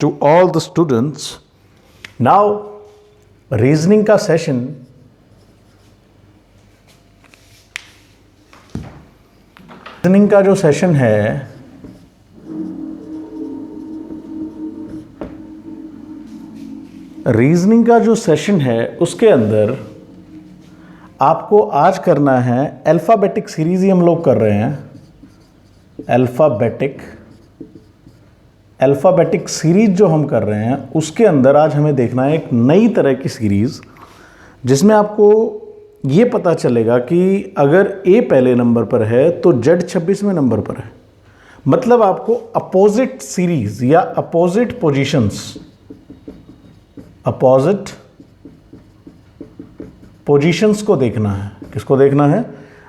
to all the students. Now reasoning का session का जो सेशन है उसके अंदर आपको आज करना है अल्फ़ाबेटिक सीरीज ही हम लोग कर रहे हैं। अल्फ़ाबेटिक सीरीज जो हम कर रहे हैं उसके अंदर आज हमें देखना है एक नई तरह की सीरीज़ जिसमें आपको ये पता चलेगा कि अगर ए पहले नंबर पर है तो जेड 26वें नंबर पर है। मतलब आपको अपोजिट सीरीज या अपोजिट पोजीशंस को देखना है। किसको देखना है?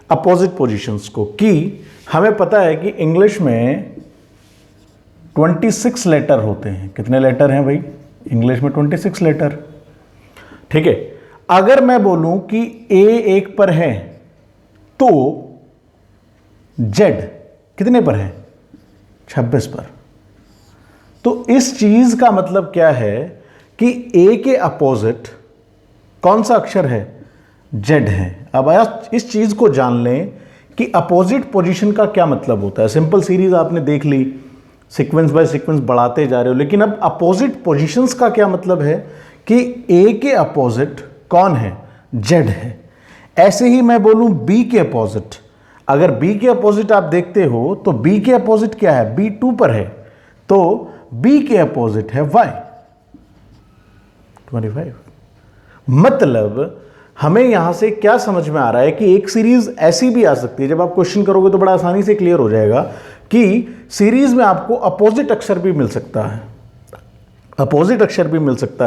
अपोजिट पोजीशंस को। कि हमें पता है कि इंग्लिश में 26 लेटर होते हैं। कितने लेटर हैं भाई? इंग्लिश में 26 लेटर। ठीक है, अगर मैं बोलूं कि ए एक पर है तो जेड कितने पर है? 26 पर। तो इस चीज का मतलब क्या है कि ए के अपोजिट कौन सा अक्षर है? जेड है। अब आया इस चीज को जान लें कि अपोजिट पोजीशन का क्या मतलब होता है। सिंपल सीरीज आपने देख ली, सीक्वेंस बाय सीक्वेंस बढ़ाते जा रहे हो, लेकिन अब अपोजिट पोजीशंस का क्या मतलब है कि ए के अपोजिट कौन है? जेड है। ऐसे ही मैं बोलूं बी के अपोजिट, अगर बी के अपोजिट आप देखते हो तो बी के अपोजिट क्या है? बी 2 पर है, तो बी के अपोजिट है वाई 25। मतलब हमें यहां से क्या समझ में आ रहा है कि एक सीरीज ऐसी भी आ सकती है, जब आप क्वेश्चन करोगे तो बड़ा आसानी से क्लियर हो जाएगा कि सीरीज में आपको अपोजिट अक्षर भी मिल सकता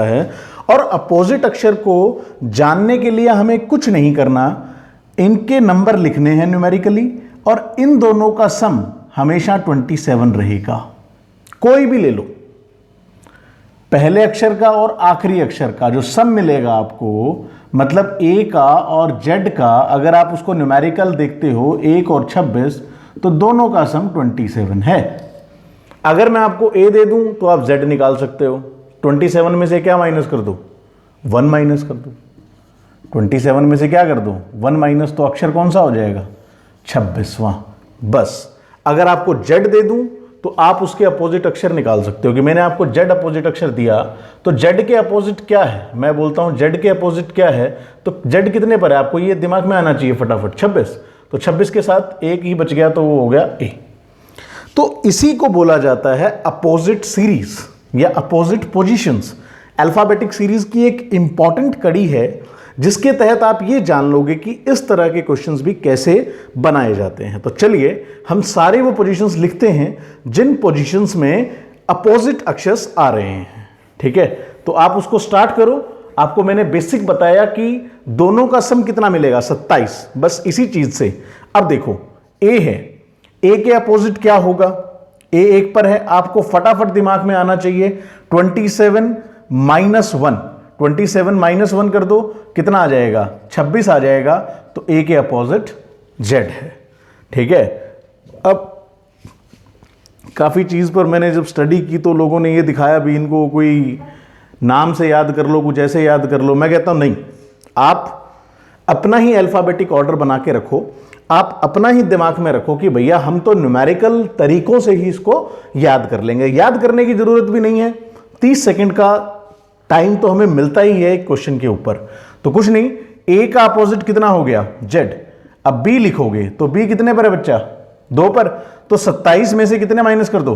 है। और अपोजिट अक्षर को जानने के लिए हमें कुछ नहीं करना, इनके नंबर लिखने हैं न्यूमेरिकली, और इन दोनों का सम हमेशा 27 रहेगा। कोई भी ले लो, पहले अक्षर का और आखिरी अक्षर का जो सम मिलेगा आपको, मतलब ए का और जेड का, अगर आप उसको न्यूमेरिकल देखते हो 1 और 26, तो दोनों का सम 27 है। अगर मैं आपको ए दे दूं तो आप जेड निकाल सकते हो। 27 में से क्या माइनस कर दो? 1 माइनस कर दो। 27 में से क्या कर दो? 1 माइनस, तो अक्षर कौन सा हो जाएगा? 26वां। बस अगर आपको जेड दे दूं तो आप उसके अपोजिट अक्षर निकाल सकते हो। कि मैंने आपको जेड अपोजिट अक्षर दिया तो जेड के अपोजिट क्या है? मैं बोलता हूं जेड के अपोजिट क्या है, तो जेड कितने पर है? आपको ये दिमाग में आना चाहिए फटाफट। 26, तो 26 के साथ एक ही बच गया तो वो हो गया ए। तो इसी को बोला जाता है अपोजिट सीरीज या अपोजिट पोजीशंस। अल्फाबेटिक सीरीज की एक इंपॉर्टेंट कड़ी है जिसके तहत आप ये जान लोगे कि इस तरह के क्वेश्चंस भी कैसे बनाए जाते हैं। तो चलिए हम सारे वो पोजीशंस लिखते हैं जिन पोजीशंस में अपोजिट अक्षर्स आ रहे हैं। ठीक है, तो आप उसको स्टार्ट करो। आपको मैंने बेसिक बताया कि दोनों का सम कितना मिलेगा? 27। बस इसी चीज से अब देखो, ए है, ए के अपोजिट क्या होगा? ए एक पर है, आपको फटाफट दिमाग में आना चाहिए 27 माइनस 1। 27 माइनस 1 कर दो, कितना आ जाएगा? 26 आ जाएगा। तो ए के अपोजिट जेड है। ठीक है, अब काफी चीज पर मैंने जब स्टडी की तो लोगों ने ये दिखाया भी, इनको कोई नाम से याद कर लो, कुछ ऐसे याद कर लो। मैं कहता हूं नहीं, आप अपना ही अल्फाबेटिक ऑर्डर बना के रखो। आप अपना ही दिमाग में रखो कि भैया हम तो न्यूमेरिकल तरीकों से ही इसको याद कर लेंगे। याद करने की जरूरत भी नहीं है, 30 सेकंड का टाइम तो हमें मिलता ही है एक क्वेश्चन के ऊपर। तो कुछ नहीं, ए का अपोजिट कितना हो गया? जेड। अब बी लिखोगे तो बी कितने पर है बच्चा? 2 पर। तो 27 में से कितने माइनस कर दो?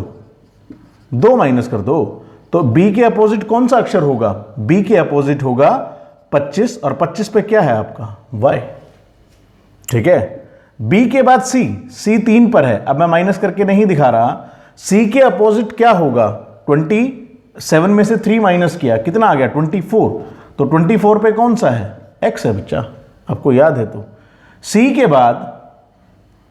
2 माइनस कर दो। तो बी के अपोजिट कौन सा अक्षर होगा? बी के अपोजिट होगा 25, और 25 पे क्या है आपका? वाई। ठीक है, बी के बाद सी 3 पर है। अब मैं माइनस करके नहीं दिखा रहा। सी के अपोजिट क्या होगा? 27 में से 3 माइनस किया, कितना आ गया? 24। तो 24 पे कौन सा है? एक्स है बच्चा, आपको याद है। तो सी के बाद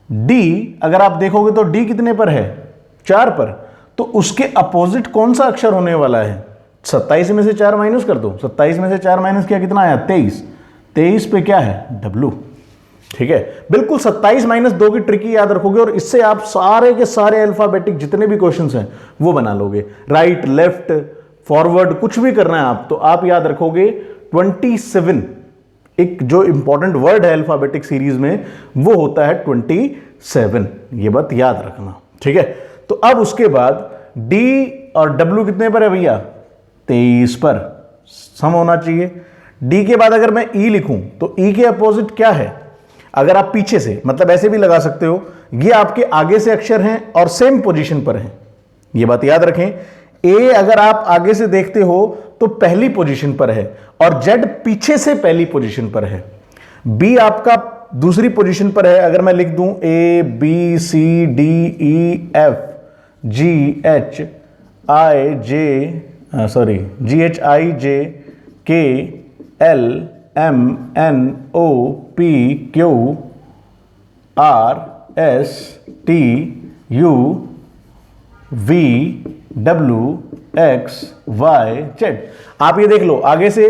डी, अगर आप देखोगे तो डी कितने पर है? 4 पर। तो उसके अपोजिट कौन सा अक्षर होने वाला है? 27 में से 4 माइनस कर दो। 27 में से 4 माइनस किया, कितना आया? 23। 23 पे क्या है? डब्लू। ठीक है, बिल्कुल 27 माइनस 2 की ट्रिक याद रखोगे और इससे आप सारे के सारे अल्फाबेटिक जितने भी क्वेश्चंस हैं वो बना लोगे। राइट, लेफ्ट, फॉरवर्ड, कुछ भी करना है आप तो आप याद रखोगे 27। एक जो इंपॉर्टेंट वर्ड है अल्फाबेटिक सीरीज में वो होता है 27, ये बात याद रखना। ठीक है, तो अब उसके बाद D और W कितने पर है भैया? 23 पर। सम होना चाहिए। D के बाद अगर मैं E लिखूं तो E के अपोजिट क्या है? अगर आप पीछे से, मतलब ऐसे भी लगा सकते हो, ये आपके आगे से अक्षर हैं और सेम पोजीशन पर हैं, ये बात याद रखें। A अगर आप आगे से देखते हो तो पहली पोजीशन पर है और Z पीछे से पहली पोजीशन पर है। B आपका दूसरी पोजीशन पर है। अगर मैं लिख दूं A B C D E F G H I J G H I J K L M N O P Q R S T U V W X Y Z। आप ये देख लो, आगे से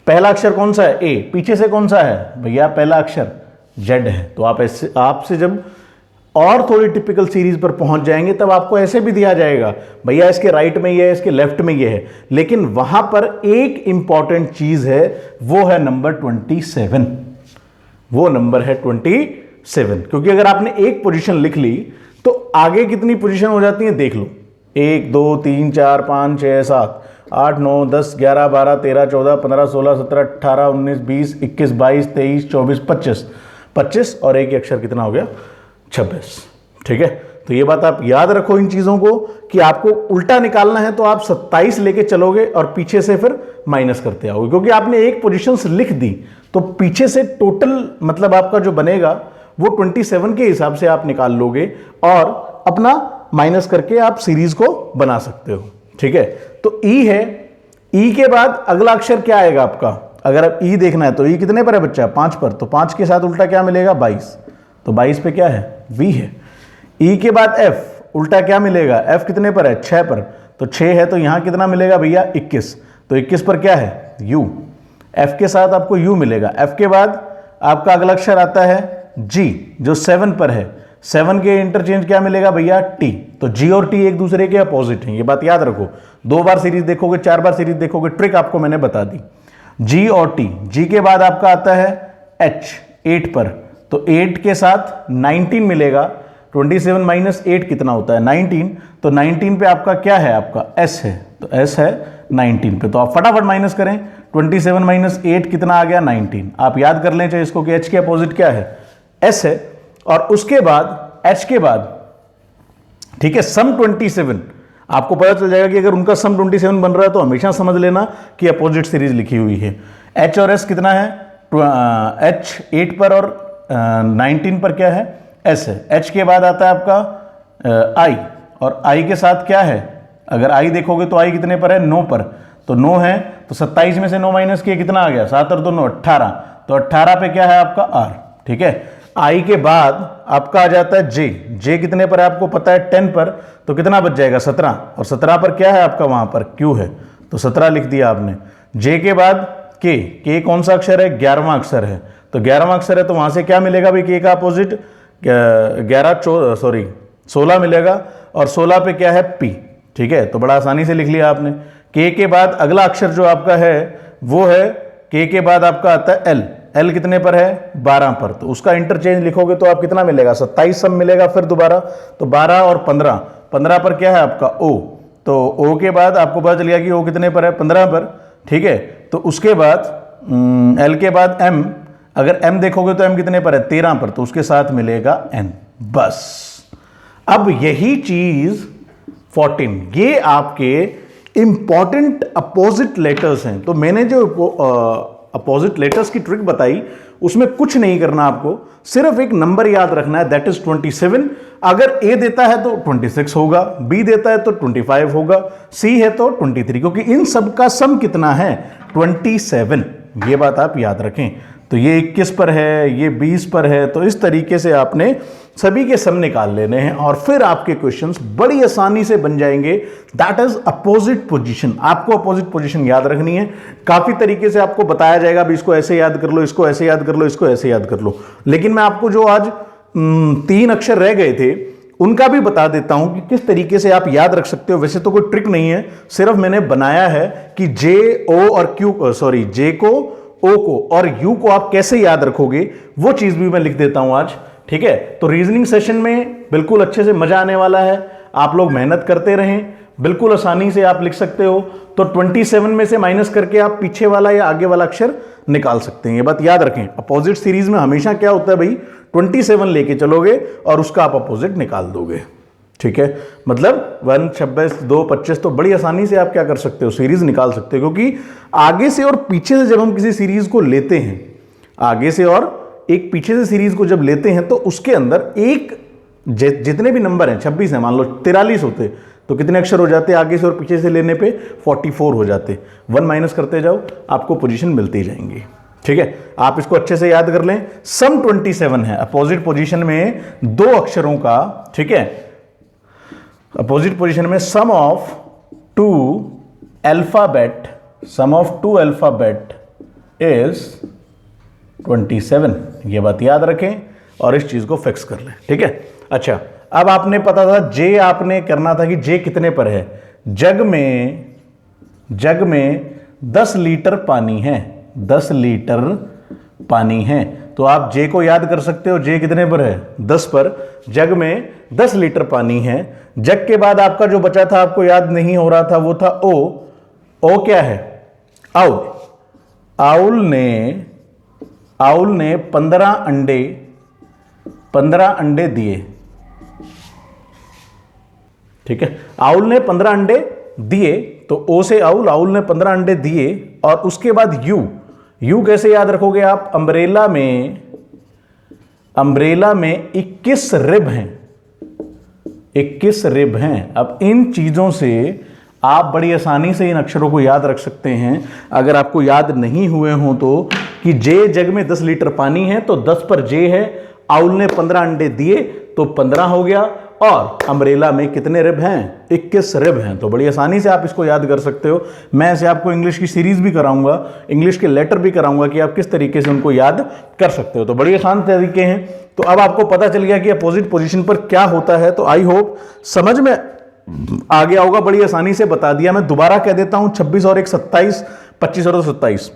पहला अक्षर कौन सा है? A, पीछे से कौन सा है भैया? पहला अक्षर Z है। तो आप ऐसे, आपसे जब और थोड़ी टिपिकल सीरीज पर पहुंच जाएंगे तब आपको ऐसे भी दिया जाएगा भैया इसके राइट में ये है, इसके लेफ्ट में ये है, लेकिन वहां पर एक इंपॉर्टेंट चीज है, वो है नंबर 27। वो नंबर है 27, क्योंकि अगर आपने एक पोजीशन लिख ली तो आगे कितनी पोजीशन हो जाती है देख लो। 1 2 3 4 5 6 7 8 9 10 11 12 13 14 15 16 17 18 19 20 21 22 23 24 25 25 और एक ही अक्षर कितना हो गया? 26। ठीक है, तो ये बात आप याद रखो इन चीजों को कि आपको उल्टा निकालना है तो आप 27 लेके चलोगे और पीछे से फिर माइनस करते आओगे, क्योंकि आपने एक पोजीशंस लिख दी तो पीछे से टोटल मतलब आपका जो बनेगा वो 27 के हिसाब से आप निकाल लोगे और अपना माइनस करके आप सीरीज को बना सकते हो। ठीक है, तो ई है। ई के बाद अगला अक्षर क्या आएगा आपका? अगर आप ई देखना है तो ई कितने पर है बच्चा? 5 पर। तो 5 के साथ उल्टा क्या मिलेगा? 22। तो 22 पे क्या है? वी है। ई के बाद एफ, उल्टा क्या मिलेगा? एफ कितने पर है? 6 पर। तो 6 है तो यहां कितना मिलेगा भैया? 21। तो 21 पर क्या है? यू। एफ के साथ आपको यू मिलेगा। एफ के बाद आपका अगला अक्षर आता है जी, जो 7 पर है। 7 के इंटरचेंज क्या मिलेगा भैया? टी। तो जी और टी एक दूसरे के अपोजिट हैं, ये बात याद रखो। 2 बार सीरीज देखोगे, 4 बार सीरीज देखोगे, ट्रिक आपको मैंने बता दी। जी और टी। जी के बाद आपका आता है एच, 8 पर। तो 8 के साथ 19 मिलेगा। 27 माइनस 8 कितना होता है? 19। तो 19 पे आपका क्या है? आपका एस है। तो एस है 19 पे। तो आप फटाफट माइनस करें। 27 माइनस 8 कितना आ गया? 19। आप याद कर लें चाहे इसको कि एच के अपोजिट क्या है? एस है। और उसके बाद एच के बाद, ठीक है, सम 27। आपको पता चल जाएगा कि अगर उनका सम 27 बन रहा है तो हमेशा समझ लेना कि अपोजिट सीरीज लिखी हुई है। एच और एस कितना है? एच 8 पर और 19 पर क्या है? एस है। एच के बाद आता है आपका आई, और आई के साथ क्या है? अगर आई देखोगे तो आई कितने पर है? 9 पर। तो 9 है तो 27 में से 9 माइनस किया कितना आ गया? 7 और 2 9, 18। तो 18 पे क्या है आपका? आर। ठीक है, आई के बाद आपका आ जाता है जे। जे कितने पर है आपको पता है? 10 पर। तो कितना बच जाएगा? 17। और 17 पर क्या है आपका? वहां पर क्यू है, तो 17 लिख दिया आपने। जे के बाद के। के कौन सा अक्षर है? 11वां अक्षर है। तो 11वां अक्षर है तो वहां से क्या मिलेगा भाई? के का अपोजिट 16 मिलेगा। और 16 पे क्या है? पी। ठीक है, तो बड़ा आसानी से लिख लिया आपने। के बाद अगला अक्षर जो आपका है वो है, के बाद आपका आता है एल। एल कितने पर है? 12 पर। तो उसका इंटरचेंज लिखोगे तो आप कितना मिलेगा? 27 सब मिलेगा फिर दोबारा। तो 12 और 15। 15 पर क्या है आपका? ओ। तो ओ के बाद आपको पता चल गया कि ओ कितने पर है? 15 पर। ठीक है, तो उसके बाद एल के बाद एम। अगर एम देखोगे तो एम कितने पर है? 13 पर। तो उसके साथ मिलेगा एन। बस अब यही चीज 14, ये आपके इंपॉर्टेंट अपोजिट लेटर्स हैं। तो मैंने जो अपोजिट लेटर्स की ट्रिक बताई उसमें कुछ नहीं करना, आपको सिर्फ एक नंबर याद रखना है, दैट इज 27। अगर ए देता है तो 26 होगा, बी देता है तो 25 होगा, सी है तो 23, क्योंकि इन सब का सम कितना है? 27। ये बात आप याद रखें। तो ये 21 पर है, ये 20 पर है। तो इस तरीके से आपने सभी के सम निकाल लेने हैं और फिर आपके क्वेश्चंस बड़ी आसानी से बन जाएंगे। That is opposite position. आपको अपोजिट पोजीशन याद रखनी है। काफी तरीके से आपको बताया जाएगा, अभी इसको ऐसे याद कर लो, इसको ऐसे याद कर लो, इसको ऐसे याद कर लो। लेकिन मैं आपको जो आज 3 अक्षर रह गए थे उनका भी बता देता हूं कि किस तरीके से आप याद रख सकते हो। वैसे तो कोई ट्रिक नहीं है, सिर्फ मैंने बनाया है कि जे को, ओ को और यू को आप कैसे याद रखोगे, वो चीज भी मैं लिख देता हूं आज। ठीक है, तो रीजनिंग सेशन में बिल्कुल अच्छे से मजा आने वाला है। आप लोग मेहनत करते रहें, बिल्कुल आसानी से आप लिख सकते हो। तो 27 में से माइनस करके आप पीछे वाला या आगे वाला अक्षर निकाल सकते हैं। ये बात याद रखें, अपोजिट सीरीज में हमेशा क्या होता है भाई, 27 लेके चलोगे और उसका आप अपोजिट निकाल दोगे। ठीक है, मतलब 1, 26, 2, 25 तो बड़ी आसानी से आप क्या कर सकते हो, सीरीज निकाल सकते हो। क्योंकि आगे से और पीछे से जब हम किसी सीरीज को लेते हैं, आगे से और एक पीछे से सीरीज को जब लेते हैं तो उसके अंदर एक जितने भी नंबर हैं, 26 है मान लो, 43 होते तो कितने अक्षर हो जाते आगे से और पीछे से लेने पे, 44 हो जाते। 1 माइनस करते जाओ, आपको पोजीशन मिलती जाएंगी। ठीक है, आप इसको अच्छे से याद कर लें। सम 27 है अपोजिट पोजीशन में 2 अक्षरों का। ठीक है, अपोजिट पोजीशन में सम ऑफ 2 अल्फाबेट इज 27। ये बात याद रखें और इस चीज को फिक्स कर लें। ठीक है, अच्छा, अब आपने पता था जे, आपने करना था कि जे कितने पर है। जग में 10 लीटर पानी है, 10 लीटर पानी है। तो आप जे को याद कर सकते हो, जे कितने पर है, 10 पर। जग में 10 लीटर पानी है। जग के बाद आपका जो बचा था, आपको याद नहीं हो रहा था, वो था ओ। ओ क्या है, आउल। आउल ने 15 अंडे दिए। ठीक है, आउल ने 15 अंडे दिए, तो ओ से आउल ने 15 अंडे दिए। और उसके बाद यू कैसे याद रखोगे आप, अम्ब्रेला में 21 रिब हैं, 21 रिब हैं। अब इन चीजों से आप बड़ी आसानी से इन अक्षरों को याद रख सकते हैं। अगर आपको याद नहीं हुए हो तो, कि जे जग में 10 लीटर पानी है तो 10 पर जे है, आउल ने 15 अंडे दिए तो 15 हो गया, और अम्ब्रेला में कितने रिब हैं, 21 रिब हैं। तो बड़ी आसानी से आप इसको याद कर सकते हो। मैं ऐसे आपको इंग्लिश की सीरीज भी कराऊंगा, इंग्लिश के लेटर भी कराऊंगा कि आप किस तरीके से उनको याद कर सकते हो। तो बड़ी आसान तरीके हैं। तो अब आपको पता चल गया कि अपोजिट पोजीशन पर क्या होता है। तो आई होप समझ में आ गया होगा, बड़ी आसानी से बता दिया। मैं दोबारा कह देता हूं, 26 और 1 27, 25 और 27।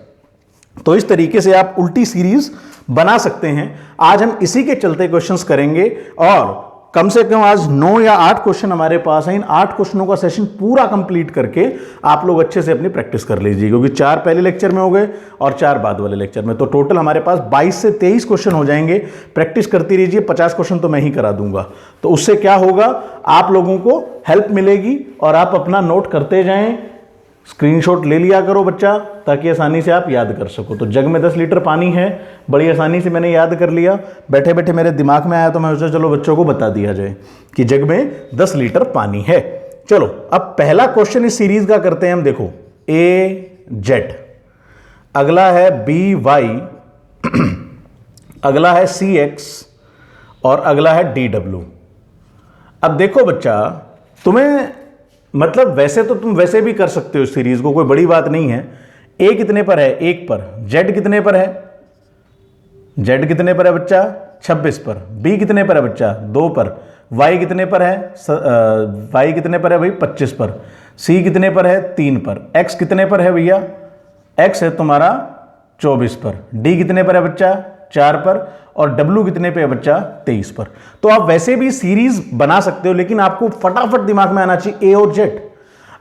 तो इस तरीके से आप उल्टी सीरीज बना सकते हैं। आज हम इसी के चलते क्वेश्चंस करेंगे, और कम से कम आज 9 या 8 क्वेश्चन हमारे पास हैं। इन 8 क्वेश्चनों का सेशन पूरा कंप्लीट करके आप लोग अच्छे से अपनी प्रैक्टिस कर लीजिए, क्योंकि 4 पहले लेक्चर में हो गए और 4 बाद वाले लेक्चर में। तो टोटल हमारे पास 22 से 23 क्वेश्चन हो जाएंगे। प्रैक्टिस करती रहिए, 50 क्वेश्चन तो मैं ही करा दूंगा। तो उससे क्या होगा, आप लोगों को हेल्प मिलेगी और आप अपना नोट करते जाएं। स्क्रीनशॉट ले लिया करो बच्चा, ताकि आसानी से आप याद कर सको। तो जग में 10 लीटर पानी है, बड़ी आसानी से मैंने याद कर लिया। बैठे बैठे मेरे दिमाग में आया तो मैं सोचा चलो बच्चों को बता दिया जाए कि जग में 10 लीटर पानी है। चलो, अब पहला क्वेश्चन इस सीरीज का करते हैं हम। देखो, AZ, अगला है BY, अगला है CX और अगला है DW। अब देखो बच्चा, तुम्हें मतलब वैसे तो तुम वैसे भी कर सकते हो इस सीरीज को, कोई बड़ी बात नहीं है। A कितने पर है, 1 पर। Z कितने पर है, Z कितने पर है बच्चा, 26 पर। B कितने पर है बच्चा, 2 पर। Y कितने पर है, Y कितने पर है भाई, 25 पर। C कितने पर है, 3 पर। X कितने पर है भैया, X है तुम्हारा 24 पर। D कितने पर है बच्चा, 4 पर। और W कितने पे है बच्चा, 23 पर। तो आप वैसे भी सीरीज बना सकते हो, लेकिन आपको फटाफट दिमाग में आना चाहिए A और Z।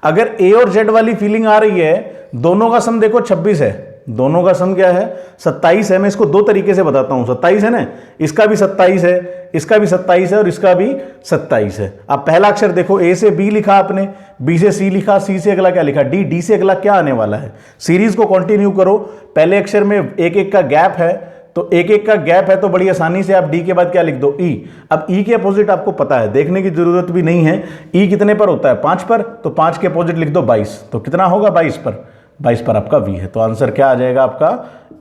अगर A और Z वाली फीलिंग आ रही है, दोनों का सम देखो 26 है, दोनों का सम क्या है, 27 है। मैं इसको 2 तरीके से बताता हूं। 27 है ना, इसका भी 27 है, इसका भी 27 है और इसका भी 27 है। अब पहला अक्षर देखो, A से B लिखा आपने, B से C लिखा, C से अगला क्या लिखा, D से अगला क्या आने वाला है। सीरीज को कंटिन्यू करो, पहले अक्षर में एक एक का गैप है, तो एक एक का गैप है, तो बड़ी आसानी से आप D के बाद क्या लिख दो, E। अब E के अपोजिट आपको पता है, देखने की जरूरत भी नहीं है। E कितने पर होता है, 5 पर, तो 5 के अपोजिट लिख दो 22, तो कितना होगा 22 पर, 22 पर आपका V है। तो आंसर क्या आ जाएगा आपका,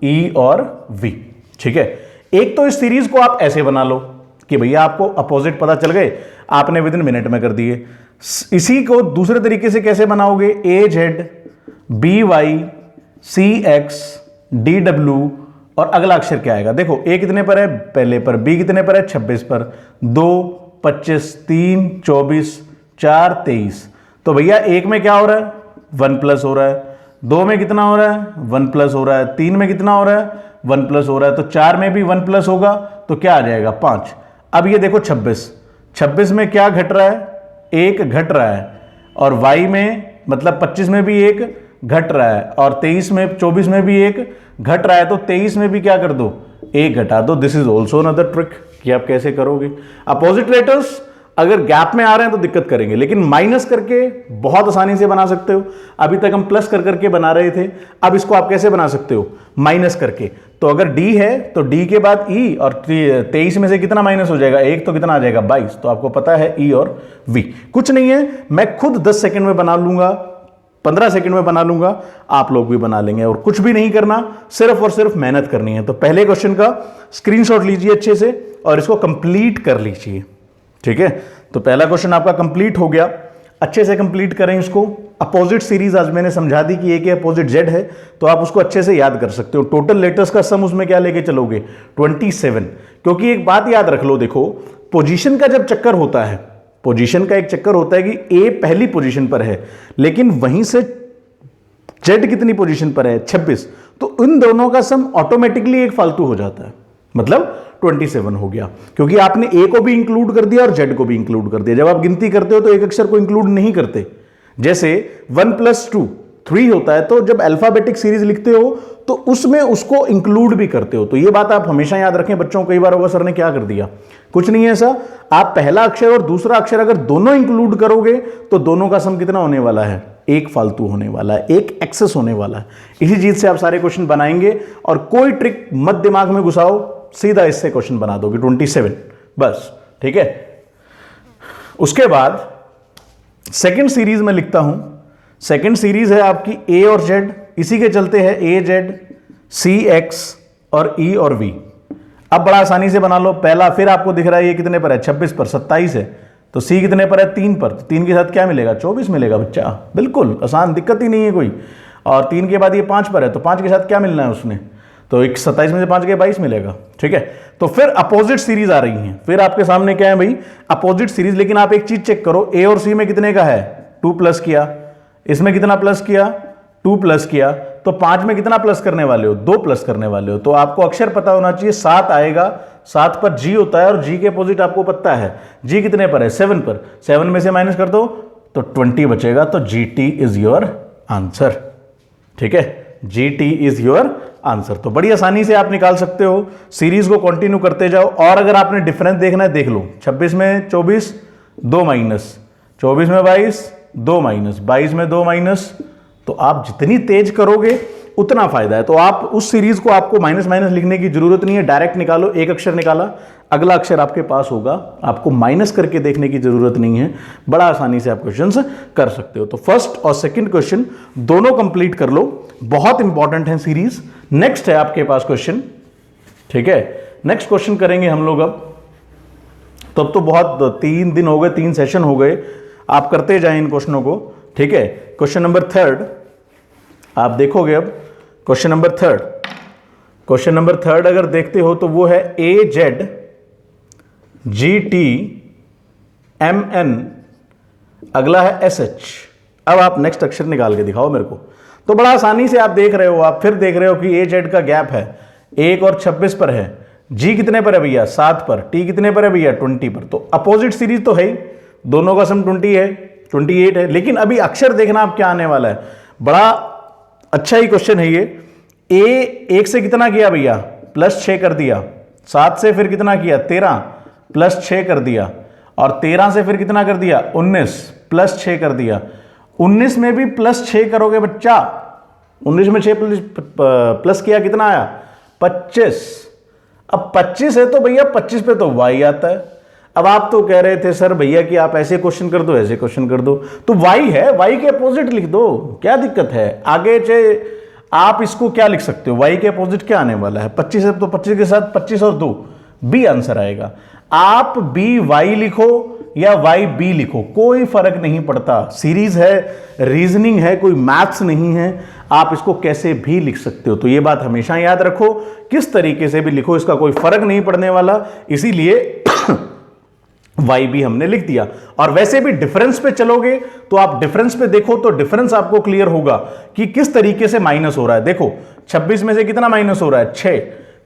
E और V। ठीक है, एक तो इस सीरीज को आप ऐसे बना लो, कि भैया आपको अपोजिट पता चल गए, आपने विद इन मिनट में कर दिए। इसी को दूसरे तरीके से कैसे बनाओगे, A Z B Y C X D W, और अगला अक्षर क्या आएगा, देखो ए कितने पर है पहले पर, बी कितने पर है 26 पर, 2 25 3 24 4 23। तो भैया एक में क्या हो रहा है 1 प्लस हो रहा है, 2 में कितना हो रहा है 1 प्लस हो रहा है, 3 में कितना हो रहा है 1 प्लस हो रहा है, तो 4 में भी 1 प्लस होगा तो क्या आ जाएगा 5। अब ये देखो 26 में क्या घट रहा है, 1 घट रहा है, और y में मतलब 25 में भी 1 घट रहा है, और 24 में भी 1 घट रहा है, तो 23 में भी क्या कर दो 1 घटा दो। This is also another trick कि आप कैसे करोगे। अपोजिट लेटर्स अगर गैप में आ रहे हैं तो दिक्कत करेंगे, लेकिन माइनस करके बहुत आसानी से बना सकते हो। अभी तक हम प्लस कर करके बना रहे थे, अब इसको आप कैसे बना सकते हो, माइनस करके। तो अगर डी है तो डी के बाद ई, और 23 में से कितना माइनस हो जाएगा 1, तो कितना आ जाएगा 22। तो आपको पता है ई और वी। कुछ नहीं है, मैं खुद 10 सेकंड में बना लूंगा, 15 सेकंड में बना लूंगा, आप लोग भी बना लेंगे, और कुछ भी नहीं करना, सिर्फ और सिर्फ मेहनत करनी है। तो पहले क्वेश्चन का स्क्रीनशॉट लीजिए अच्छे से और इसको कंप्लीट कर लीजिए, ठीक है। तो पहला क्वेश्चन आपका कंप्लीट हो गया, अच्छे से कंप्लीट करें इसको। अपोजिट सीरीज आज मैंने समझा दी कि ए के अपोजिट जेड है, तो आप उसको अच्छे से याद कर सकते हो। टोटल लेटर्स का सम उसमें क्या लेके चलोगे 27, क्योंकि एक बात याद रख लो, देखो पोजीशन का जब चक्कर होता है, पोजीशन का एक चक्कर होता है कि ए पहली पोजीशन पर है, लेकिन वहीं से जेड कितनी पोजीशन पर है 26, तो इन दोनों का सम ऑटोमेटिकली एक फालतू हो जाता है, मतलब 27 हो गया, क्योंकि आपने ए को भी इंक्लूड कर दिया और जेड को भी इंक्लूड कर दिया। जब आप गिनती करते हो तो एक अक्षर को इंक्लूड नहीं करते, जैसे 1 + 2 3 होता है, तो जब अल्फाबेटिक सीरीज लिखते हो तो उसमें उसको इंक्लूड भी करते हो। तो ये बात आप हमेशा याद रखें बच्चों, कई बार होगा सर ने क्या कर दिया, कुछ नहीं है ऐसा। आप पहला अक्षर और दूसरा अक्षर अगर दोनों इंक्लूड करोगे तो दोनों का सम कितना होने वाला है, एक फालतू होने वाला है, एक एक्सेस होने वाला है। इसी चीज से आप सारे क्वेश्चन बनाएंगे, और कोई ट्रिक मत दिमाग में घुसाओ, सीधा इससे क्वेश्चन बना दोगे 27 बस, ठीक है। उसके बाद सेकंड सीरीज में लिखता हूं, सेकंड सीरीज है आपकी ए और जेड, इसी के चलते हैं ए जेड सी एक्स और ई और वी। अब बड़ा आसानी से बना लो। पहला फिर आपको दिख रहा है ये कितने पर है 26 पर, 27 है, तो सी कितने पर है 3 पर, 3 के साथ क्या मिलेगा 24 मिलेगा बच्चा, बिल्कुल आसान, दिक्कत ही नहीं है कोई। और 3 के बाद ये 5 पर है, तो 5 के साथ क्या मिलना है उसने, तो एक 27 में से 5 के 22 मिलेगा, ठीक है। तो फिर अपोजिट सीरीज आ रही है, फिर आपके सामने क्या है भाई अपोजिट सीरीज। लेकिन आप एक चीज चेक करो, ए और सी में कितने का है 2 प्लस किया, इसमें कितना प्लस किया 2 प्लस किया, तो 5 में कितना प्लस करने वाले हो 2 प्लस करने वाले हो। तो आपको अक्षर पता होना चाहिए, 7 आएगा, 7 पर जी होता है, और जी के अपोजिट आपको पता है, जी कितने पर है 7 पर, 7 में से माइनस कर दो तो 20 बचेगा, तो G T is your answer, ठीक है, G T is your answer. तो बड़ी आसानी से आप निकाल सकते हो, सीरीज को कंटिन्यू करते जाओ। और अगर आपने डिफरेंस देखना है देख लो, 26 में 24 2 माइनस, 24 में 22 2 माइनस, 22 में 2 माइनस, तो आप जितनी तेज करोगे उतना फायदा है। तो आप उस सीरीज को, आपको माइनस माइनस लिखने की जरूरत नहीं है, डायरेक्ट निकालो, एक अक्षर निकाला, अगला अक्षर आपके पास होगा, आपको माइनस करके देखने की जरूरत नहीं है, बड़ा आसानी से आप क्वेश्चंस कर सकते हो। तो फर्स्ट और सेकंड क्वेश्चन दोनों कंप्लीट कर लो, बहुत इंपॉर्टेंट है सीरीज। नेक्स्ट है आपके पास क्वेश्चन, ठीक है, नेक्स्ट क्वेश्चन करेंगे हम लोग अब। तब तो बहुत 3 दिन हो गए, 3 सेशन हो गए, आप करते जाएं इन क्वेश्चनों को, ठीक है। क्वेश्चन नंबर 3 आप देखोगे अब, क्वेश्चन नंबर 3, क्वेश्चन नंबर 3 अगर देखते हो तो वो है A Z G T M N, अगला है एस एच। अब आप नेक्स्ट अक्षर निकाल के दिखाओ मेरे को। तो बड़ा आसानी से आप देख रहे हो, आप फिर देख रहे हो कि ए जेड का गैप है 1 और 26 पर है, जी कितने पर है भैया 7 पर, टी कितने पर है भैया 20 पर। तो अपोजिट सीरीज तो है ही, दोनों का सम 20 है, 28 है। लेकिन अभी अक्षर देखना आप क्या आने वाला है, बड़ा अच्छा ही क्वेश्चन है ये। ए 1 से कितना किया भैया +6 कर दिया, 7 से फिर कितना किया 13 +6 कर दिया, और 13 से फिर कितना कर दिया 19 +6 कर दिया। 19 में भी +6 करोगे बच्चा, 19 में 6 प्लस किया कितना आया 25। अब 25 है तो भैया 25 पे तो y आता है। अब आप तो कह रहे थे सर भैया कि आप ऐसे क्वेश्चन कर दो, ऐसे क्वेश्चन कर दो, तो y है, y के अपोजिट लिख दो, क्या दिक्कत है। आगे चाहे आप इसको क्या लिख सकते हो, y के अपोजिट क्या आने वाला है 25 है, तो 25 के साथ 25 और 2 बी आंसर आएगा। आप बी वाई लिखो या वाई बी लिखो, कोई फर्क नहीं पड़ता। सीरीज है, रीजनिंग है, कोई मैथ्स नहीं है, आप इसको कैसे भी लिख सकते हो। तो ये बात हमेशा याद रखो, किस तरीके से भी लिखो इसका कोई फर्क नहीं पड़ने वाला, इसीलिए वाई भी हमने लिख दिया। और वैसे भी डिफरेंस पे चलोगे तो आप डिफरेंस पे देखो तो डिफरेंस आपको क्लियर होगा कि किस तरीके से माइनस हो रहा है। देखो 26 में से कितना माइनस हो रहा है,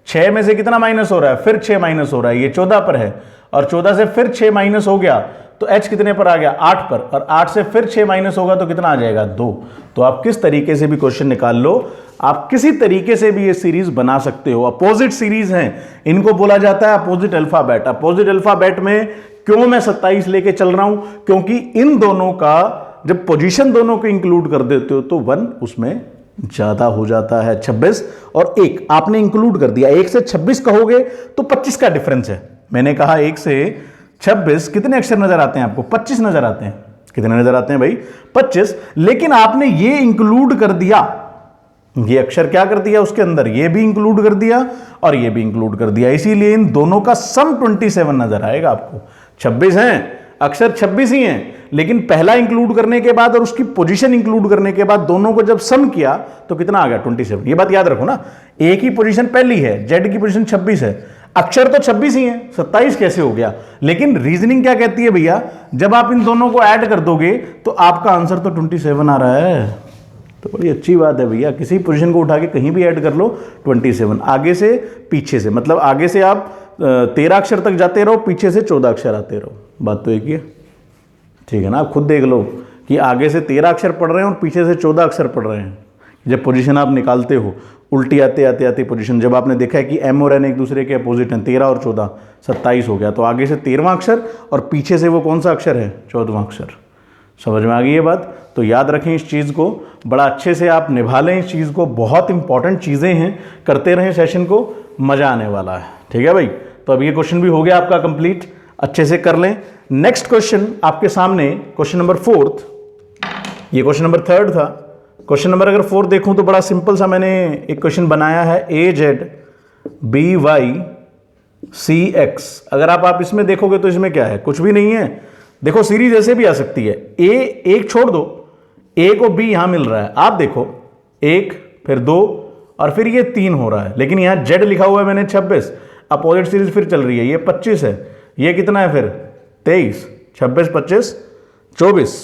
6 में से कितना माइनस हो रहा है, फिर 6 माइनस हो रहा है, ये 14 पर है, और 14 से फिर 6 माइनस हो गया तो h कितने पर आ गया, 8 पर, और 8 से फिर 6 माइनस होगा तो कितना आ जाएगा, 2। तो आप किस तरीके से भी क्वेश्चन निकाल लो, आप किसी तरीके से भी ये सीरीज बना सकते हो। अपोजिट सीरीज हैं, इनको बोला जाता है अपोजिट अल्फाबेट। अपोजिट अल्फाबेट में क्यों मैं 27 लेके चल रहा हूं, क्योंकि इन दोनों का जब पोजीशन दोनों को इंक्लूड कर देते हो तो 1 उसमें ज्यादा हो जाता है। 26 और 1 आपने इंक्लूड कर दिया, 1 से 26 कहोगे तो 25 का डिफरेंस है। मैंने कहा 1 से 26 कितने अक्षर नजर आते हैं आपको, 25 नजर आते हैं। कितने नजर आते हैं भाई, 25। लेकिन आपने ये इंक्लूड कर दिया, ये अक्षर क्या कर दिया उसके अंदर, ये भी इंक्लूड कर दिया और ये भी इंक्लूड कर दिया, इसीलिए इन दोनों का सम 27 नजर आएगा आपको। 26 हैं, अक्षर 26 ही हैं, लेकिन पहला इंक्लूड करने के बाद और उसकी पोजीशन इंक्लूड करने के बाद दोनों को जब सम किया तो कितना आ गया, 27। ये बात याद रखो ना, ए की पोजीशन पहली है, जेड की पोजीशन 26 है, अक्षर तो 26 ही है, 27 कैसे हो गया। लेकिन रीजनिंग क्या कहती है भैया, जब आप इन दोनों को ऐड कर दोगे तो आपका आंसर तो 27 आ रहा है। तो बड़ी अच्छी बात है भैया, किसी पोजीशन को उठा के कहीं भी ऐड कर लो 27, आगे से पीछे से, मतलब आगे से आप 13 अक्षर तक जाते रहो, पीछे से 14 अक्षर आते रहो, बात तो एक ही है, ठीक है ना। आप खुद देख लो कि आगे से 13 अक्षर पढ़ रहे हैं और पीछे से 14 अक्षर पढ़ रहे हैं। जब पोजीशन आप निकालते हो उल्टी आते आते आते पोजीशन, जब आपने देखा है कि एम और एन एक दूसरे के अपोजिट हैं, 13 और 14 27 हो गया, तो आगे से 13वां अक्षर और पीछे से वो कौन सा अक्षर है, 14वां अक्षर। समझ में आ गई ये बात। तो याद रखें इस चीज़ को, बड़ा अच्छे से आप निभा लें इस चीज़ को, बहुत इंपॉर्टेंट चीज़ें हैं, करते रहें सेशन को, मज़ा आने वाला है, ठीक है भाई। तो अब ये क्वेश्चन भी हो गया आपका कंप्लीट, अच्छे से कर लें। नेक्स्ट क्वेश्चन आपके सामने, क्वेश्चन नंबर 4, ये क्वेश्चन नंबर 3 था। क्वेश्चन नंबर अगर 4 देखूं तो बड़ा सिंपल सा मैंने एक क्वेश्चन बनाया है, AZ BY CX। अगर आप इसमें देखोगे तो इसमें क्या है, कुछ भी नहीं है। देखो सीरीज ऐसे भी आ सकती है, ए एक छोड़ दो, ए को बी यहां मिल रहा है, आप देखो 1 फिर 2 और फिर ये 3 हो रहा है, लेकिन यहां जेड लिखा हुआ है मैंने 26, अपोजिट सीरीज फिर चल रही है, ये 25 है, ये कितना है फिर 23, 26 25 24,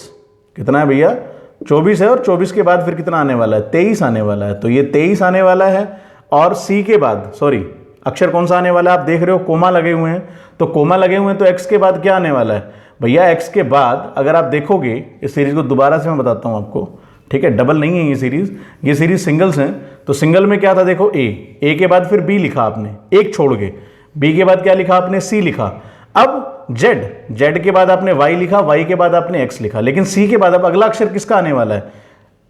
कितना है भैया 24 है, और 24 के बाद फिर कितना आने वाला है, 23 आने वाला है। तो ये 23 आने वाला है, और सी के बाद सॉरी अक्षर कौन सा आने वाला है, आप देख रहे हो कोमा लगे हुए हैं, तो कोमा लगे हुए हैं तो एक्स के बाद क्या आने वाला है भैया, एक्स के बाद अगर आप देखोगे, इस सीरीज को दोबारा से मैं बताता हूं आपको, ठीक है, डबल नहीं है ये सीरीज सिंगल्स हैं। तो सिंगल में क्या था, देखो ए के बाद फिर बी लिखा आपने, एक छोड़ के, बी के बाद क्या लिखा आपने, सी लिखा। अब जेड के बाद आपने वाई लिखा, वाई के बाद आपने एक्स लिखा, लेकिन सी के बाद अब अगला अक्षर किसका आने वाला है,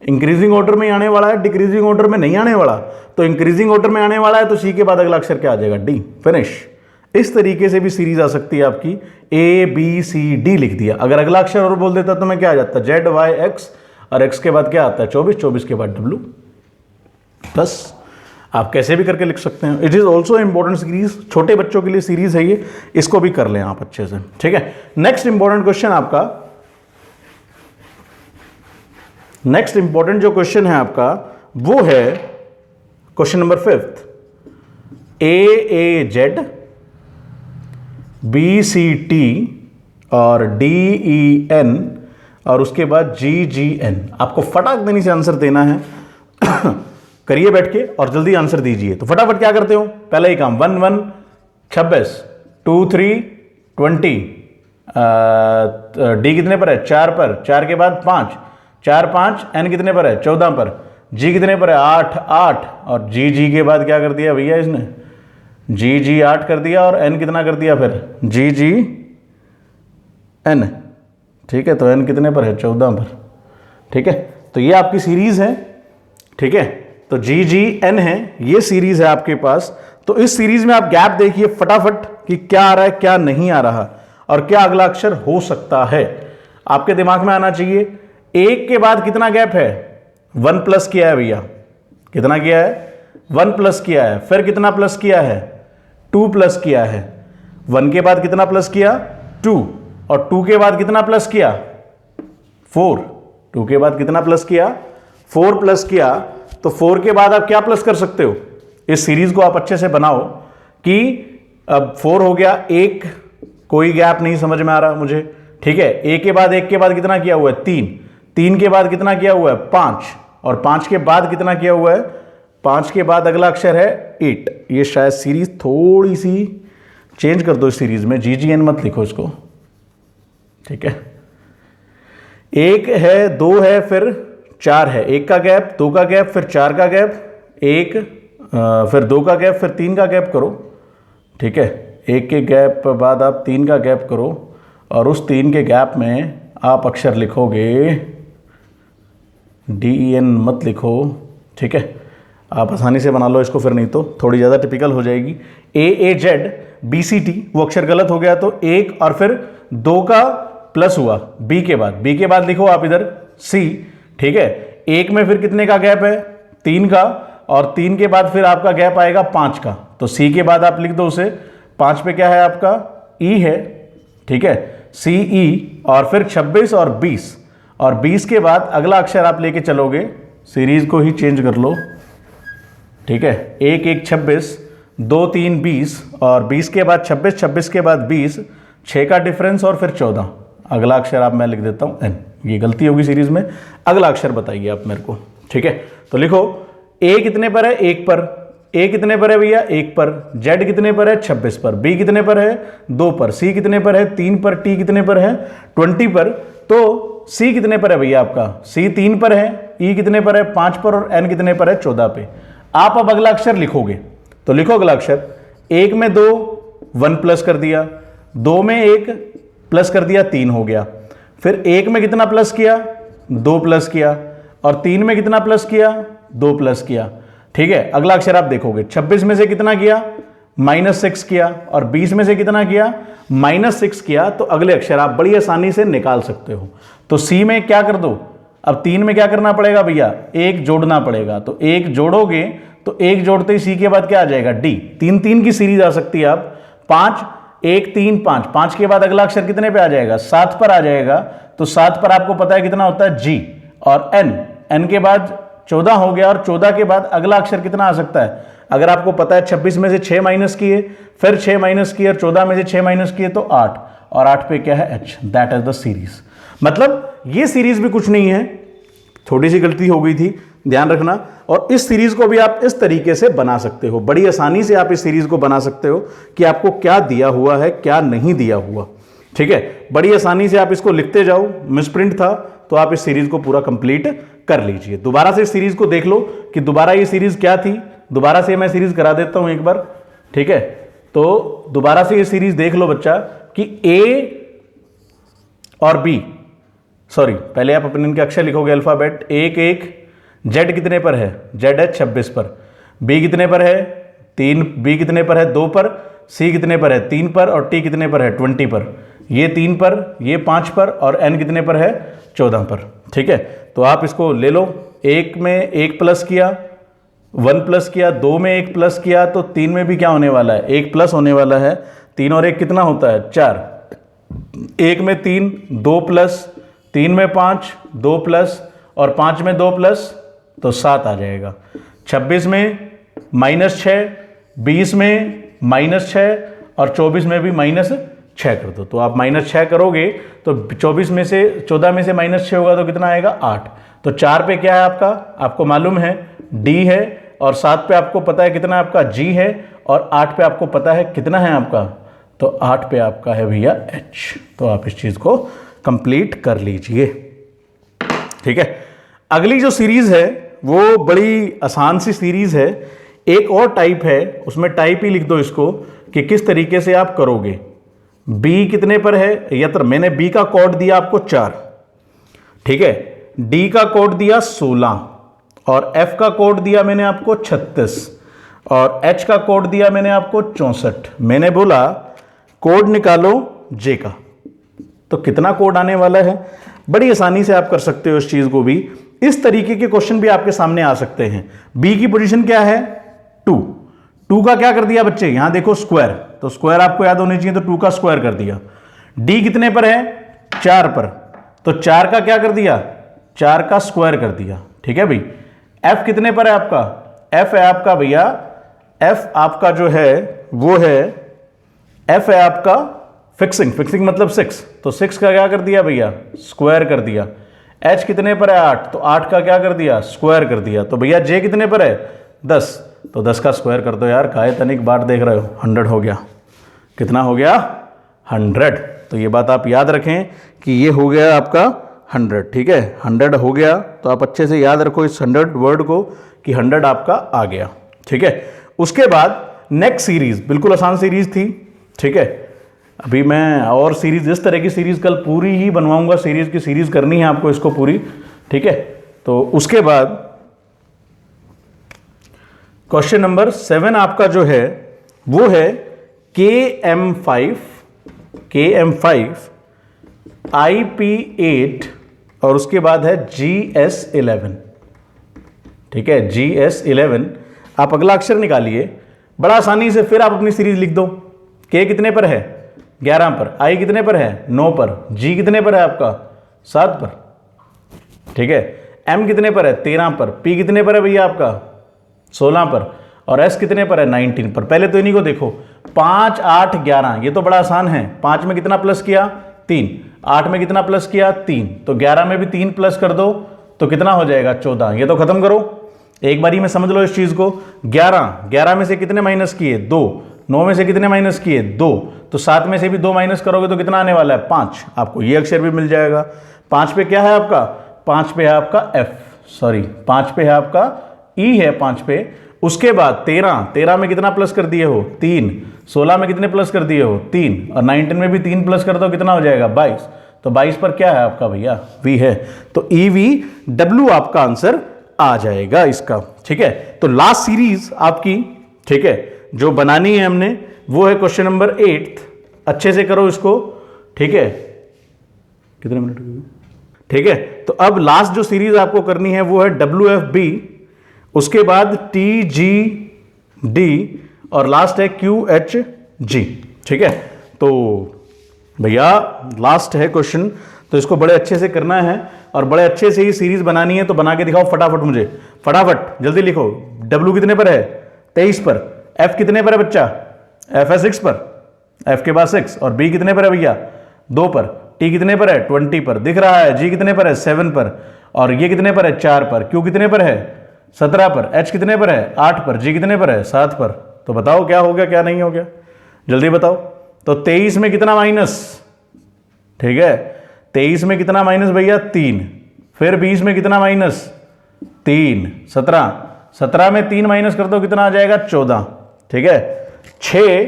इंक्रीजिंग ऑर्डर में आने वाला है, डिक्रीजिंग ऑर्डर में नहीं आने वाला। तो इंक्रीजिंग ऑर्डर में आने वाला है तो सी के बाद अगला अक्षर क्या आ जाएगा, डी, फिनिश। इस तरीके से भी सीरीज आ सकती है आपकी, ए बी सी डी लिख दिया, अगर अगला अक्षर और बोल देता तो मैं क्या आ जाता, जेड वाई एक्स, और एक्स के बाद क्या आता है 24, 24 के बाद डब्ल्यू। बस आप कैसे भी करके लिख सकते हैं। It is also important series, छोटे बच्चों के लिए सीरीज है ये, इसको भी कर लें आप अच्छे से, ठीक है। नेक्स्ट इंपॉर्टेंट क्वेश्चन आपका, नेक्स्ट इंपॉर्टेंट जो क्वेश्चन है आपका वो है क्वेश्चन नंबर 5, AAZ BCT और DEN और उसके बाद GGN। आपको फटाक देने से आंसर देना है करिए बैठ के और जल्दी आंसर दीजिए। तो फटाफट क्या करते हो, पहला ही काम, 1 1 26, 2 3 20, डी कितने पर है, 4 पर, 4 के बाद 5, 4 5, एन कितने पर है 14 पर, जी कितने पर है 8 8, और जी के बाद क्या कर दिया भैया इसने, जी 8 कर दिया, और एन कितना कर दिया फिर, जी एन, ठीक है। तो एन कितने पर है 14 पर, ठीक है। तो ये आपकी सीरीज है, ठीक है। तो जी एन है, ये सीरीज है आपके पास। तो इस सीरीज में आप गैप देखिए फटाफट कि क्या आ रहा है क्या नहीं आ रहा, और क्या अगला अक्षर हो सकता है, आपके दिमाग में आना चाहिए। एक के बाद कितना गैप है, 1 प्लस किया है भैया, कितना किया है 1 प्लस किया है, फिर कितना प्लस किया है 2 प्लस किया है, 1 के बाद कितना प्लस किया 2, और 2 के बाद कितना प्लस किया 4, 2 के बाद कितना प्लस किया 4 प्लस किया। तो 4 के बाद आप क्या प्लस कर सकते हो, इस सीरीज को आप अच्छे से बनाओ कि अब 4 हो गया, एक कोई गैप नहीं समझ में आ रहा मुझे, ठीक है। एक के बाद कितना किया हुआ है 3, 3 के बाद कितना किया हुआ है 5, और 5 के बाद कितना किया हुआ है 5 के बाद अगला अक्षर है 8। ये शायद सीरीज थोड़ी सी चेंज कर दो, इस सीरीज में GGN मत लिखो इसको, ठीक है। 1 है, 2 है, फिर 4 है, 1 का गैप, 2 का गैप, फिर 4 का गैप, 1 फिर 2 का गैप, फिर 3 का गैप करो, ठीक है। 1 के गैप बाद आप 3 का गैप करो, और उस 3 के गैप में आप अक्षर लिखोगे DEN मत लिखो, ठीक है। आप आसानी से बना लो इसको, फिर नहीं तो थोड़ी ज़्यादा टिपिकल हो जाएगी। AAZ BCT वो अक्षर गलत हो गया, तो 1 और फिर 2 का प्लस हुआ B के बाद लिखो आप इधर C, ठीक है। 1 में फिर कितने का गैप है 3 का, और 3 के बाद फिर आपका गैप आएगा 5 का, तो C के बाद आप लिख दो उसे, 5 पे क्या है आपका E है, ठीक है, CE, और फिर 26 और 20, और 20 के बाद अगला अक्षर आप लेके चलोगे, सीरीज को ही चेंज कर लो, ठीक है। 1 1 26, 2 3 20, और 20 के बाद 26, 26 के बाद 20, 6 का डिफरेंस, और फिर 14। अगला अक्षर आप मैं लिख देता हूँ N, ये गलती होगी सीरीज में, अगला अक्षर बताइए आप मेरे को, ठीक है। तो लिखो A कितने पर है 1 पर, A कितने पर है भैया 1 पर, Z कितने पर है 26 पर, B कितने पर है 2 पर, C कितने पर है 3 पर, T कितने पर है 20 पर, तो C कितने पर है भैया आपका C 3 पर है, E कितने पर है 5 पर, और N कितने पर है 14 पे। आप अब अगला अक्षर लिखोगे, तो लिखो अगला अक्षर, 1 में 2 1 प्लस कर दिया, 2 में 1 प्लस कर दिया 3 हो गया, फिर 1 में कितना प्लस किया 2 प्लस किया, और 3 में कितना प्लस किया 2 प्लस किया, ठीक है। अगला अक्षर आप देखोगे, 26 में से कितना किया -6 किया, और 20 में से कितना किया -6 किया, तो अगले अक्षर आप बड़ी आसानी से निकाल सकते हो। तो C में क्या कर दो, अब 3 में क्या करना पड़ेगा भैया 1 जोड़ना पड़ेगा, तो 1 जोड़ोगे तो 1 जोड़ते ही C के बाद क्या आ जाएगा D, 3 3 की सीरीज आ सकती है। आप 5 1 3 5, 5 के बाद अगला अक्षर कितने पे आ जाएगा 7 पर आ जाएगा, तो 7 पर आपको पता है कितना होता है G, और N के बाद 14 हो गया, और 14 के बाद अगला अक्षर कितना आ सकता है, अगर आपको पता है 26 में से 6 माइनस किए, फिर 6 माइनस किए, और 14 में से 6 माइनस किए तो 8, और 8 पे क्या है H, that is the series. मतलब ये सीरीज भी कुछ नहीं है, थोड़ी सी गलती हो गई थी, ध्यान रखना। और इस सीरीज को भी आप इस तरीके से बना सकते हो, बड़ी आसानी से आप इस सीरीज को बना सकते हो कि आपको क्या दिया हुआ है क्या नहीं दिया हुआ, ठीक है। बड़ी आसानी से आप इसको लिखते जाओ, मिसप्रिंट था तो आप इस सीरीज को पूरा कंप्लीट कर लीजिए। दोबारा से इस सीरीज को देख लो कि दोबारा ये सीरीज क्या थी, दोबारा से मैं सीरीज करा देता हूं एक बार, ठीक है। तो दोबारा से ये सीरीज देख लो बच्चा कि A और B, सॉरी पहले आप अपने इनके अक्षर लिखोगे अल्फाबेट, 1 1, Z कितने पर है Z है 26 पर, B कितने पर है 3, B कितने पर है 2 पर, C कितने पर है 3 पर, और T कितने पर है 20 पर, ये 3 पर, ये 5 पर, और N कितने पर है 14 पर, ठीक है। तो आप इसको ले लो, 1 में 1 प्लस किया, 1 प्लस किया, 2 में 1 प्लस किया, तो 3 में भी क्या होने वाला है 1 प्लस होने वाला है, 3 और 1 कितना होता है 4, 1 में 3 2 प्लस, 3 में 5 2 प्लस, और 5 में 2 प्लस तो 7 आ जाएगा। 26 में -6, 20 में -6, और 24 में भी -6 कर दो। तो आप -6 करोगे तो 24 में से 14 में से -6 होगा तो कितना आएगा 8। तो 4 पे क्या है आपका, आपको मालूम है D है, और 7 पे आपको पता है कितना आपका G है, और 8 पे आपको पता है कितना है आपका, तो 8 पे आपका है भैया H। तो आप इस चीज को कंप्लीट कर लीजिए, ठीक है। अगली जो सीरीज है वो बड़ी आसान सी सीरीज है, एक और टाइप है, उसमें टाइप ही लिख दो इसको कि किस तरीके से आप करोगे। B कितने पर है, या तो मैंने B का कोड दिया आपको 4, ठीक है, D का कोड दिया 16, और F का कोड दिया मैंने आपको 36, और H का कोड दिया मैंने आपको 64। मैंने बोला कोड निकालो J का, तो कितना कोड आने वाला है, बड़ी आसानी से आप कर सकते हो इस चीज को भी। इस तरीके के क्वेश्चन भी आपके सामने आ सकते हैं। B की पोजीशन क्या है 2, 2 का क्या कर दिया बच्चे, यहां देखो स्क्वायर, तो स्क्वायर आपको याद होनी चाहिए, तो 2 का स्क्वायर कर दिया। डी कितने पर है? 4 पर, तो 4 का क्या कर दिया? 4 का स्क्वायर कर दिया। ठीक है भाई। एफ कितने पर है आपका? एफ है आपका भैया, एफ आपका जो है वो है, एफ है आपका फिक्सिंग, फिक्सिंग मतलब 6, तो 6 का क्या कर दिया भैया? स्क्वायर कर दिया। एच कितने पर है? 8, तो 8 का क्या कर दिया? स्क्वायर कर दिया। तो भैया जे कितने पर है? 10, तो 10 का स्क्वायर कर दो यार, काहे तनिक बात देख रहे हो, 100 हो गया। कितना हो गया? 100। तो ये बात आप याद रखें कि ये हो गया आपका 100। ठीक है, 100 हो गया, तो आप अच्छे से याद रखो इस 100 वर्ड को कि 100 आपका आ गया। ठीक है, उसके बाद नेक्स्ट सीरीज बिल्कुल आसान सीरीज थी। ठीक है, अभी मैं और सीरीज, इस तरह की सीरीज कल पूरी ही बनवाऊंगा, सीरीज की सीरीज करनी है आपको इसको पूरी। ठीक है, तो उसके बाद क्वेश्चन नंबर 7 आपका जो है वो है KM5 IP8 और उसके बाद है GS11। ठीक है, GS11। आप अगला अक्षर निकालिए बड़ा आसानी से, फिर आप अपनी सीरीज लिख दो। K कितने पर है? 11 पर। I कितने पर है? 9 पर। G कितने पर है आपका? 7 पर। ठीक है, M कितने पर है? 13 पर। P कितने पर है भैया आपका? 16 पर। और S कितने पर है? 19 पर। पहले तो इन्हीं को देखो, 5, 8, 11, ये तो बड़ा आसान है। 5 में कितना प्लस किया? 3। 8 में कितना प्लस किया? 3। तो 11 में भी 3 प्लस कर दो तो कितना हो जाएगा? 14। ये तो खत्म करो, एक बारी में समझ लो इस चीज को। 11 में से कितने माइनस किए? 2। 9 में से कितने माइनस किए? 2। तो 7 में से भी 2 माइनस करोगे तो कितना आने वाला है? 5। आपको ये अक्षर भी मिल जाएगा। 5 पे क्या है आपका? 5 पे है आपका F, 5 पे है आपका E है 5 पे। उसके बाद 13 में कितना प्लस कर दिए हो? 3। 16 में कितने प्लस कर दिए हो? 3। और 19 में भी 3 प्लस कर दो, कितना हो जाएगा? 22। तो 22 पर क्या है आपका भैया? V है। तो EVW आपका आंसर आ जाएगा इसका। ठीक है, तो लास्ट सीरीज आपकी, ठीक है, जो बनानी है हमने वो है क्वेश्चन नंबर 8। अच्छे से करो इसको। ठीक है, कितने मिनट हो गए? ठीक है, तो अब लास्ट जो सीरीज आपको करनी है वो है WFB, उसके बाद TGD और लास्ट है QHG। ठीक है, तो भैया लास्ट है क्वेश्चन, तो इसको बड़े अच्छे से करना है और बड़े अच्छे से ही सीरीज बनानी है। तो बना के दिखाओ फटाफट मुझे, फटाफट जल्दी लिखो। W कितने पर है? 23 पर। F कितने पर है बच्चा? F है 6 पर, F के बाद 6। और B कितने पर है भैया? 2 पर। T कितने पर है? 20 पर। दिख रहा है। G कितने पर है? 7 पर। और ये कितने पर है? 4 पर। Q कितने पर है? 17 पर। H कितने पर है? 8 पर। G कितने पर है? 7 पर। तो बताओ क्या हो गया, क्या नहीं हो गया, जल्दी बताओ। तो 23 में कितना माइनस? ठीक है, 23 में कितना माइनस भैया? 3। फिर 20 में कितना माइनस? 3। 17 में 3 माइनस कर दो, कितना आ जाएगा? 14। ठीक है, 6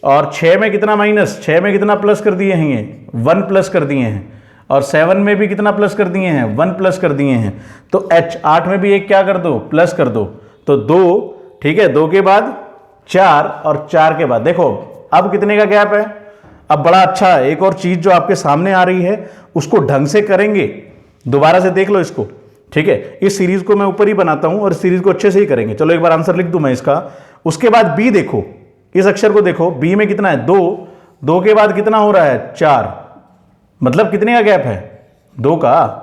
और 6 में कितना माइनस? 6 में कितना प्लस कर दिए हैं? ये 1 प्लस कर दिए हैं। और 7 में भी कितना प्लस कर दिए हैं? 1 प्लस कर दिए हैं। तो H 8 में भी एक क्या कर दो? प्लस कर दो। तो 2। ठीक है, 2 के बाद 4 और 4 के बाद देखो अब कितने का गैप है। अब बड़ा अच्छा है, एक और चीज जो आपके सामने आ रही है उसको ढंग से करेंगे, दोबारा से देख लो इसको। ठीक है, इस सीरीज को मैं ऊपर ही बनाता हूं और इस सीरीज को अच्छे से ही करेंगे। चलो एक बार आंसर लिख दूं मैं इसका। उसके बाद B देखो, इस अक्षर को देखो, B में कितना है? 2। 2 के बाद कितना हो रहा है? 4। मतलब कितने का गैप है? 2 का।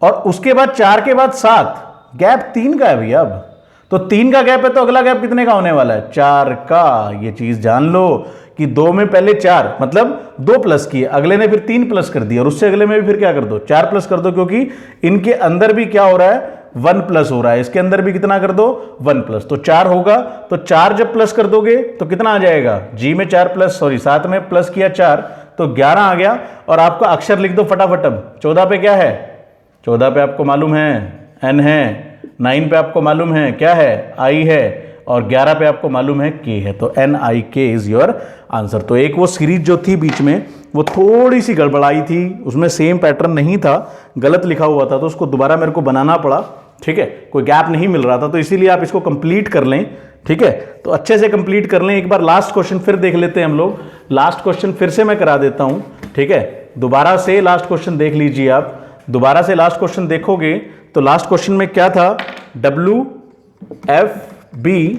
और उसके बाद 4 के बाद 7, गैप 3 का है भैया। अब तो 3 का गैप है, तो अगला गैप कितने का होने वाला है? 4 का। ये चीज जान लो कि 2 में पहले 4 मतलब 2 प्लस किए, अगले ने फिर 3 प्लस कर दिया और उससे अगले में भी फिर क्या कर दो? 4 प्लस कर दो, क्योंकि इनके अंदर भी क्या हो रहा है? 1 प्लस हो रहा है। इसके अंदर भी कितना कर दो? 1 प्लस। तो 4 होगा। तो 4 जब प्लस कर दोगे तो कितना आ जाएगा? G में 4 प्लस 7 में प्लस किया 4 तो 11 आ गया। और आपका अक्षर लिख दो फटाफट। अब 14 पे क्या है? 14 पे आपको मालूम है N है। 9 पे आपको मालूम है क्या है? I है। और 11 पे आपको मालूम है K है। तो NIK इज योर आंसर। तो एक वो सीरीज जो थी बीच में वो थोड़ी सी गड़बड़ाई थी, उसमें सेम पैटर्न नहीं था, गलत लिखा हुआ था, तो उसको दोबारा मेरे को बनाना पड़ा। ठीक है, कोई गैप नहीं मिल रहा था, तो इसीलिए आप इसको कंप्लीट कर लें। ठीक है, तो अच्छे से कंप्लीट कर लें। एक बार लास्ट क्वेश्चन फिर देख लेते हैं हम लोग। लास्ट क्वेश्चन फिर से मैं करा देता हूं। ठीक है, दोबारा से लास्ट क्वेश्चन देख लीजिए आप। दोबारा से लास्ट क्वेश्चन देखोगे तो लास्ट क्वेश्चन में क्या था? WFB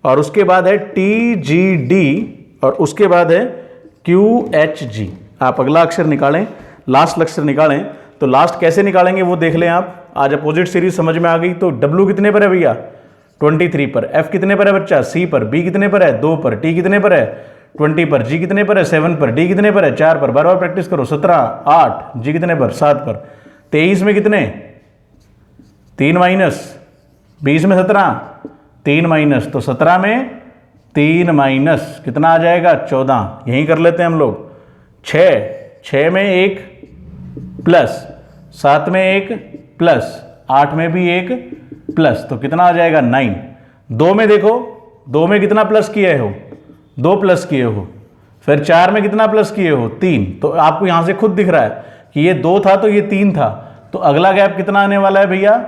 और उसके बाद है TGD और उसके बाद है QHG। आप अगला अक्षर निकालें, लास्ट अक्षर निकालें, तो लास्ट कैसे निकालेंगे वो देख लें आप। आज अपोजिट सीरीज समझ में आ गई। तो W कितने पर है भैया? 23 पर। F कितने पर है बच्चा? C पर। B कितने पर है? 2 पर। T कितने पर है? 20 पर। G कितने पर है? 7 पर। D कितने पर है? 4 पर। बार बार प्रैक्टिस करो। 17, 8। G कितने पर? 7 पर। 23 में कितने? 3 माइनस। 20 में 17, 3 माइनस। तो 17 में 3 माइनस कितना आ जाएगा? 14। यहीं कर लेते हैं हम लोग। 6 में 1 प्लस, 7 में 1 प्लस, 8 में भी 1 प्लस, तो कितना आ जाएगा? 9। 2 में देखो, 2 में कितना प्लस किए हो? 2 प्लस किए हो। फिर 4 में कितना प्लस किए हो? 3। तो आपको यहां से खुद दिख रहा है कि ये 2 था तो ये 3 था, तो अगला गैप कितना आने वाला है भैया?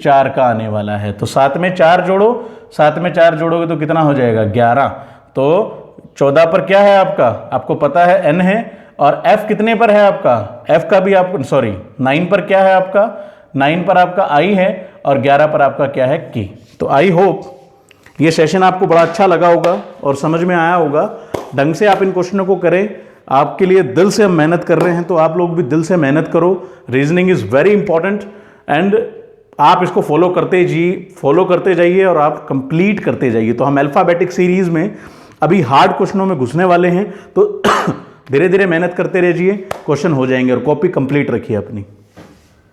4 का आने वाला है। तो 7 में 4 जोड़ो, 7 में 4 जोड़ोगे तो कितना हो जाएगा? 11। तो 14 पर क्या है आपका? आपको पता है n है। और f कितने पर है आपका? f का भी आपको, सॉरी 9 पर क्या है आपका? 9 पर आपका i है और 11 पर आपका क्या है? k। तो आई होप ये सेशन आपको बड़ा अच्छा लगा होगा और समझ में आया होगा। ढंग से आप इन क्वेश्चनों को करें। आपके लिए दिल से हम मेहनत कर रहे हैं, तो आप लोग भी दिल से मेहनत करो। Reasoning is very important and आप इसको फॉलो करते जाइए और आप कंप्लीट करते जाइए। तो हम अल्फाबेटिक सीरीज में अभी हार्ड क्वेश्चनों में घुसने वाले हैं, तो धीरे धीरे मेहनत करते रहिए, क्वेश्चन हो जाएंगे। और कॉपी कंप्लीट रखिए अपनी।